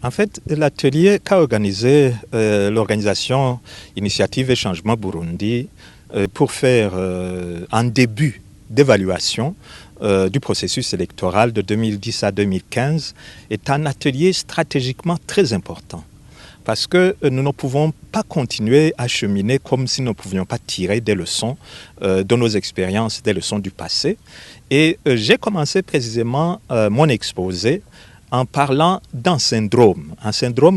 En fait, l'atelier qu'a organisé l'organisation Initiative et Changement Burundi pour faire un début d'évaluation du processus électoral de 2010 à 2015 est un atelier stratégiquement très important. Parce que nous ne pouvons pas continuer à cheminer comme si nous ne pouvions pas tirer des leçons de nos expériences, des leçons du passé. Et j'ai commencé précisément mon exposé en parlant d'un syndrome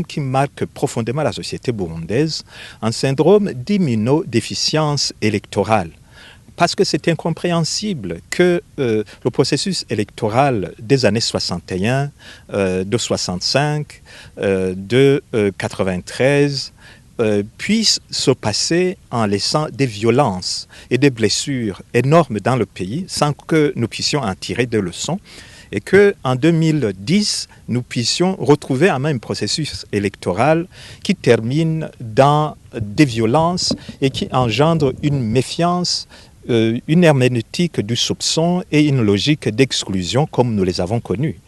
qui marque profondément la société burundaise, un syndrome d'immunodéficience électorale. Parce que c'est incompréhensible que le processus électoral des années 61, de 65, de 93 puisse se passer en laissant des violences et des blessures énormes dans le pays sans que nous puissions en tirer des leçons. Et qu'en 2010, nous puissions retrouver un même processus électoral qui termine dans des violences et qui engendre une méfiance, une herméneutique du soupçon et une logique d'exclusion comme nous les avons connues.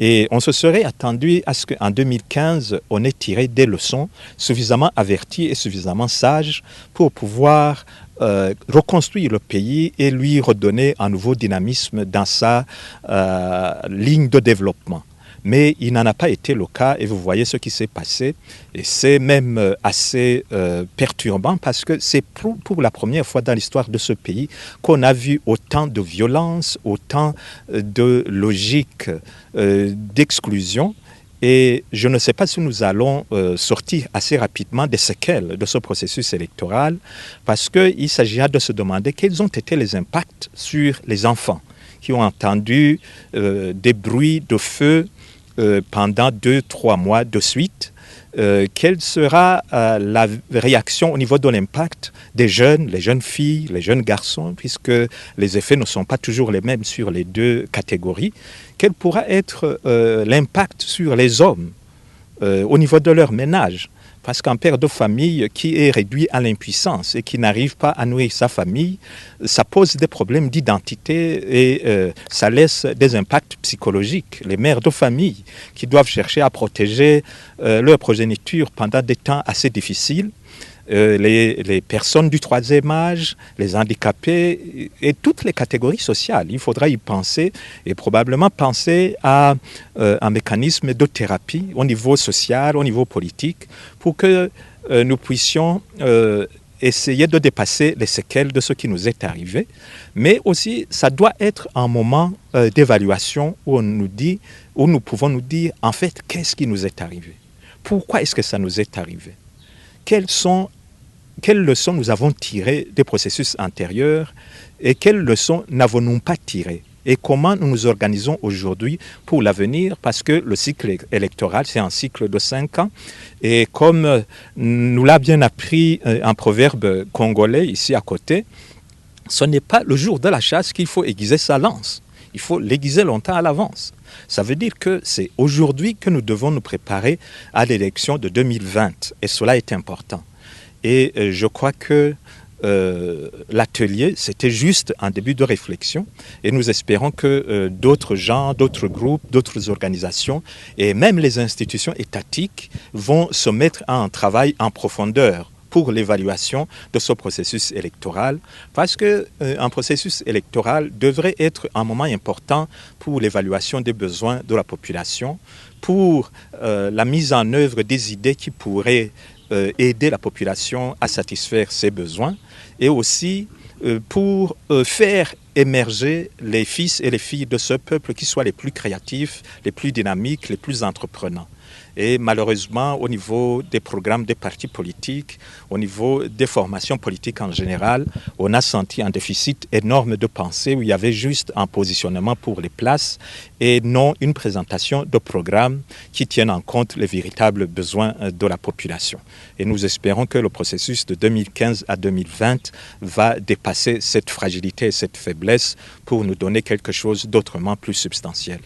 Et on se serait attendu à ce qu'en 2015, on ait tiré des leçons suffisamment averties et suffisamment sages pour pouvoir reconstruire le pays et lui redonner un nouveau dynamisme dans sa ligne de développement. Mais il n'en a pas été le cas et vous voyez ce qui s'est passé. Et c'est même assez perturbant parce que c'est pour la première fois dans l'histoire de ce pays qu'on a vu autant de violence, autant de logique d'exclusion. Et je ne sais pas si nous allons sortir assez rapidement des séquelles de ce processus électoral parce qu'il s'agira de se demander quels ont été les impacts sur les enfants qui ont entendu des bruits de feu pendant 2-3 mois de suite. Quelle sera la réaction au niveau de l'impact des jeunes, les jeunes filles, les jeunes garçons, puisque les effets ne sont pas toujours les mêmes sur les deux catégories. Quel pourra être l'impact sur les hommes au niveau de leur ménage? Parce qu'un père de famille qui est réduit à l'impuissance et qui n'arrive pas à nourrir sa famille, ça pose des problèmes d'identité et ça laisse des impacts psychologiques. Les mères de famille qui doivent chercher à protéger leur progéniture pendant des temps assez difficiles, les personnes du troisième âge, les handicapés et toutes les catégories sociales. Il faudra y penser et probablement penser à un mécanisme de thérapie au niveau social, au niveau politique, pour que nous puissions essayer de dépasser les séquelles de ce qui nous est arrivé. Mais aussi, ça doit être un moment d'évaluation où nous pouvons nous dire, en fait, qu'est-ce qui nous est arrivé? Pourquoi est-ce que ça nous est arrivé? Quelles leçons nous avons tirées des processus antérieurs et quelles leçons n'avons-nous pas tirées? Et comment nous nous organisons aujourd'hui pour l'avenir? Parce que le cycle électoral, c'est un cycle de 5 ans. Et comme nous l'a bien appris un proverbe congolais ici à côté, ce n'est pas le jour de la chasse qu'il faut aiguiser sa lance. Il faut l'aiguiser longtemps à l'avance. Ça veut dire que c'est aujourd'hui que nous devons nous préparer à l'élection de 2020. Et cela est important. Et je crois que l'atelier, c'était juste un début de réflexion. Et nous espérons que d'autres gens, d'autres groupes, d'autres organisations et même les institutions étatiques vont se mettre à un travail en profondeur pour l'évaluation de ce processus électoral, parce qu'un processus électoral devrait être un moment important pour l'évaluation des besoins de la population, pour la mise en œuvre des idées qui pourraient aider la population à satisfaire ses besoins et aussi pour faire émerger les fils et les filles de ce peuple qui soient les plus créatifs, les plus dynamiques, les plus entreprenants. Et malheureusement, au niveau des programmes des partis politiques, au niveau des formations politiques en général, on a senti un déficit énorme de pensée où il y avait juste un positionnement pour les places et non une présentation de programmes qui tiennent en compte les véritables besoins de la population. Et nous espérons que le processus de 2015 à 2020 va dépasser cette fragilité et cette faiblesse pour nous donner quelque chose d'autrement plus substantiel.